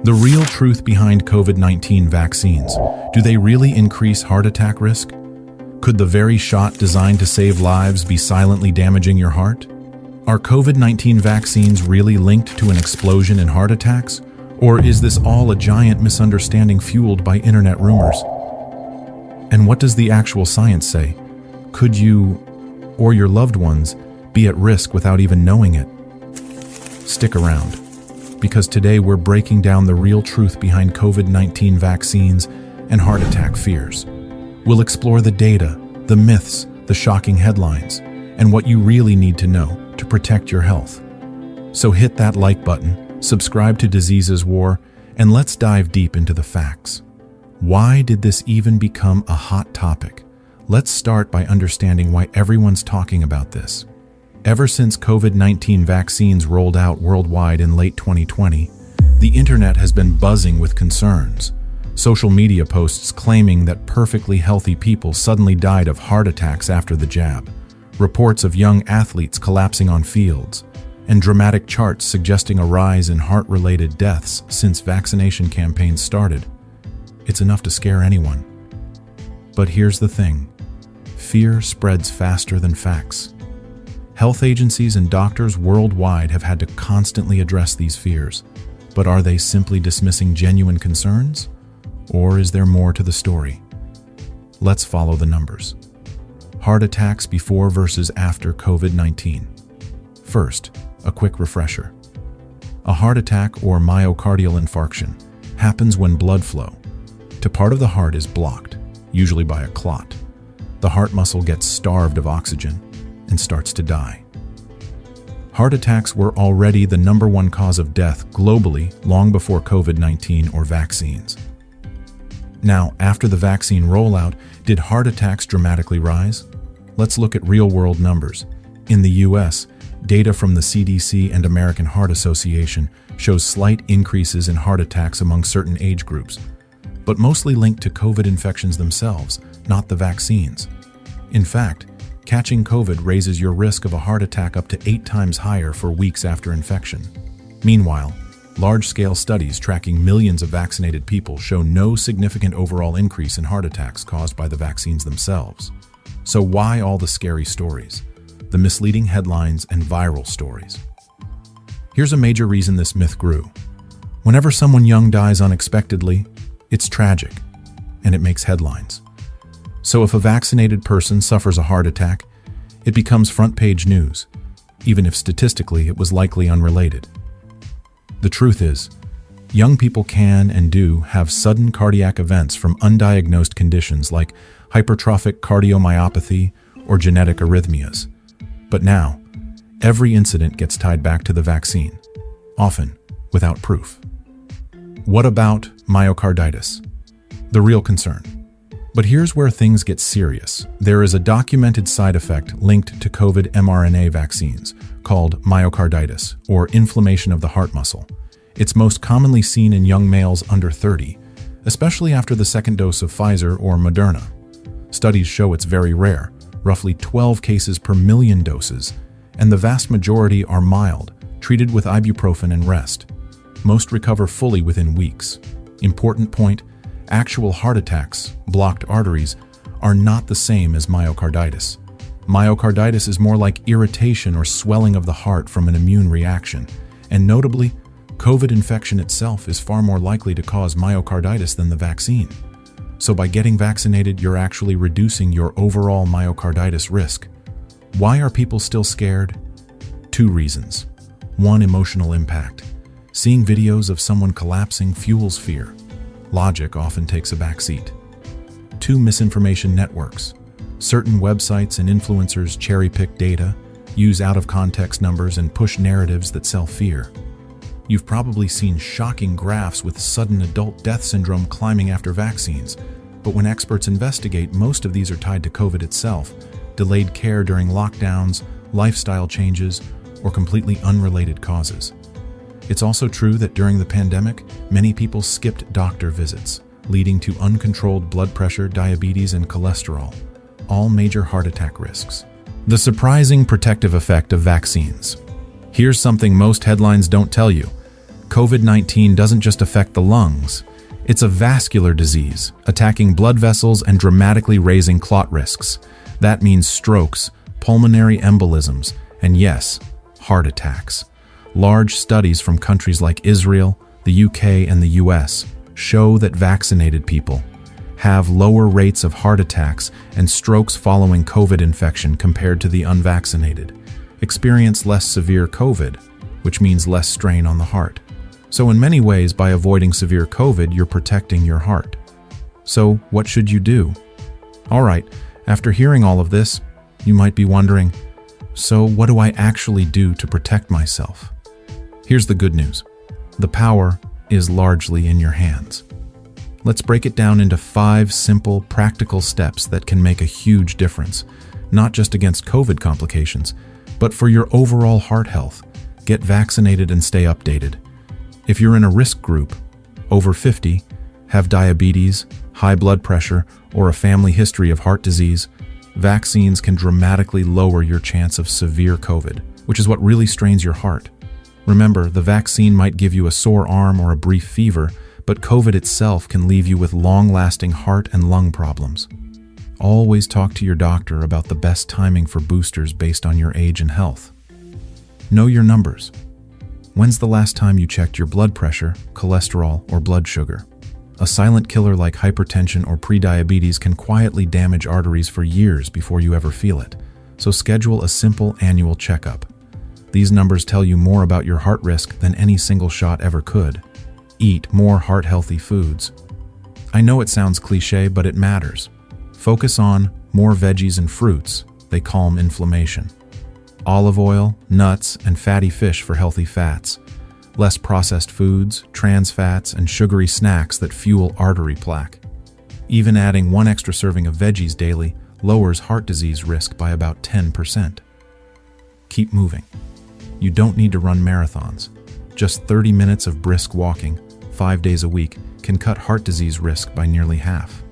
The real truth behind COVID-19 vaccines. Do they really increase heart attack risk? Could the very shot designed to save lives be silently damaging your heart? Are COVID-19 vaccines really linked to an explosion in heart attacks? Or is this all a giant misunderstanding fueled by internet rumors? And what does the actual science say? Could you, or your loved ones, be at risk without even knowing it? Stick around, because today we're breaking down the real truth behind COVID-19 vaccines and heart attack fears. We'll explore the data, the myths, the shocking headlines, and what you really need to know to protect your health. So hit that like button, subscribe to Diseases War, and let's dive deep into the facts. Why did this even become a hot topic? Let's start by understanding why everyone's talking about this. Ever since COVID-19 vaccines rolled out worldwide in late 2020, the internet has been buzzing with concerns. Social media posts claiming that perfectly healthy people suddenly died of heart attacks after the jab, reports of young athletes collapsing on fields, and dramatic charts suggesting a rise in heart-related deaths since vaccination campaigns started. It's enough to scare anyone. But here's the thing. Fear spreads faster than facts. Health agencies and doctors worldwide have had to constantly address these fears. But are they simply dismissing genuine concerns? Or is there more to the story? Let's follow the numbers. Heart attacks before versus after COVID-19. First, a quick refresher. A heart attack or myocardial infarction happens when blood flow to part of the heart is blocked, usually by a clot. The heart muscle gets starved of oxygen and starts to die. Heart attacks were already the #1 cause of death globally long before COVID-19 or vaccines. Now, after the vaccine rollout, did heart attacks dramatically rise? Let's look at real-world numbers. In the US, data from the CDC and American Heart Association shows slight increases in heart attacks among certain age groups, but mostly linked to COVID infections themselves, not the vaccines. In fact, catching COVID raises your risk of a heart attack up to 8 times higher for weeks after infection. Meanwhile, large-scale studies tracking millions of vaccinated people show no significant overall increase in heart attacks caused by the vaccines themselves. So why all the scary stories, the misleading headlines, and viral stories? Here's a major reason this myth grew. Whenever someone young dies unexpectedly, it's tragic, and it makes headlines. So if a vaccinated person suffers a heart attack, it becomes front-page news, even if statistically it was likely unrelated. The truth is, young people can and do have sudden cardiac events from undiagnosed conditions like hypertrophic cardiomyopathy or genetic arrhythmias. But now, every incident gets tied back to the vaccine, often without proof. What about myocarditis? The real concern. But here's where things get serious. There is a documented side effect linked to COVID mRNA vaccines called myocarditis, or inflammation of the heart muscle. It's most commonly seen in young males under 30, especially after the second dose of Pfizer or Moderna. Studies show it's very rare, roughly 12 cases per million doses, and the vast majority are mild, treated with ibuprofen and rest. Most recover fully within weeks. Important point, actual heart attacks, blocked arteries, are not the same as myocarditis. Myocarditis is more like irritation or swelling of the heart from an immune reaction, and notably, COVID infection itself is far more likely to cause myocarditis than the vaccine. So by getting vaccinated, you're actually reducing your overall myocarditis risk. Why are people still scared? 2 reasons. 1, emotional impact. Seeing videos of someone collapsing fuels fear. Logic often takes a backseat. 2, misinformation networks. Certain websites and influencers cherry-pick data, use out-of-context numbers, and push narratives that sell fear. You've probably seen shocking graphs with sudden adult death syndrome climbing after vaccines, but when experts investigate, most of these are tied to COVID itself, delayed care during lockdowns, lifestyle changes, or completely unrelated causes. It's also true that during the pandemic, many people skipped doctor visits, leading to uncontrolled blood pressure, diabetes, and cholesterol, all major heart attack risks. The surprising protective effect of vaccines. Here's something most headlines don't tell you. COVID-19 doesn't just affect the lungs. It's a vascular disease, attacking blood vessels and dramatically raising clot risks. That means strokes, pulmonary embolisms, and yes, heart attacks. Large studies from countries like Israel, the UK, and the US show that vaccinated people have lower rates of heart attacks and strokes following COVID infection compared to the unvaccinated, experience less severe COVID, which means less strain on the heart. So in many ways, by avoiding severe COVID, you're protecting your heart. So what should you do? All right, after hearing all of this, you might be wondering, so what do I actually do to protect myself? Here's the good news. The power is largely in your hands. Let's break it down into 5 simple, practical steps that can make a huge difference, not just against COVID complications, but for your overall heart health. Get vaccinated and stay updated. If you're in a risk group, over 50, have diabetes, high blood pressure, or a family history of heart disease, vaccines can dramatically lower your chance of severe COVID, which is what really strains your heart. Remember, the vaccine might give you a sore arm or a brief fever, but COVID itself can leave you with long-lasting heart and lung problems. Always talk to your doctor about the best timing for boosters based on your age and health. Know your numbers. When's the last time you checked your blood pressure, cholesterol, or blood sugar? A silent killer like hypertension or prediabetes can quietly damage arteries for years before you ever feel it. So schedule a simple annual checkup. These numbers tell you more about your heart risk than any single shot ever could. Eat more heart-healthy foods. I know it sounds cliche, but it matters. Focus on more veggies and fruits. They calm inflammation. Olive oil, nuts, and fatty fish for healthy fats. Less processed foods, trans fats, and sugary snacks that fuel artery plaque. Even adding 1 extra serving of veggies daily lowers heart disease risk by about 10%. Keep moving. You don't need to run marathons. Just 30 minutes of brisk walking, 5 days a week, can cut heart disease risk by nearly half.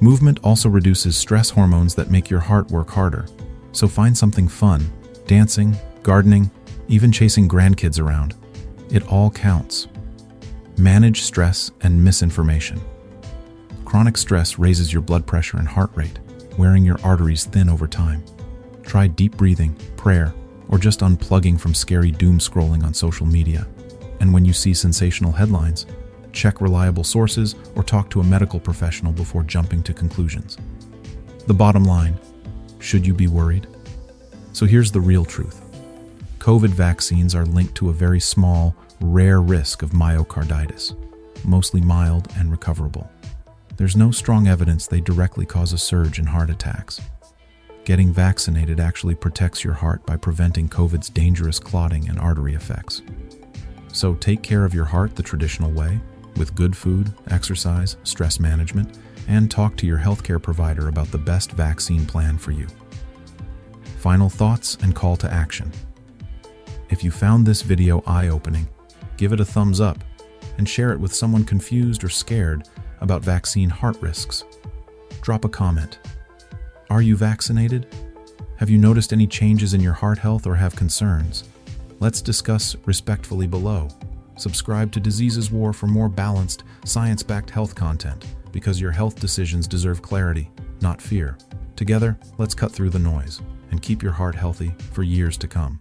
Movement also reduces stress hormones that make your heart work harder. So find something fun, dancing, gardening, even chasing grandkids around. It all counts. Manage stress and misinformation. Chronic stress raises your blood pressure and heart rate, wearing your arteries thin over time. Try deep breathing, prayer, or just unplugging from scary doom scrolling on social media. And when you see sensational headlines, check reliable sources or talk to a medical professional before jumping to conclusions. The bottom line, should you be worried? So here's the real truth. COVID vaccines are linked to a very small, rare risk of myocarditis, mostly mild and recoverable. There's no strong evidence they directly cause a surge in heart attacks. Getting vaccinated actually protects your heart by preventing COVID's dangerous clotting and artery effects. So take care of your heart the traditional way, with good food, exercise, stress management, and talk to your healthcare provider about the best vaccine plan for you. Final thoughts and call to action. If you found this video eye-opening, give it a thumbs up and share it with someone confused or scared about vaccine heart risks. Drop a comment. Are you vaccinated? Have you noticed any changes in your heart health or have concerns? Let's discuss respectfully below. Subscribe to Diseases War for more balanced, science-backed health content, because your health decisions deserve clarity, not fear. Together, let's cut through the noise and keep your heart healthy for years to come.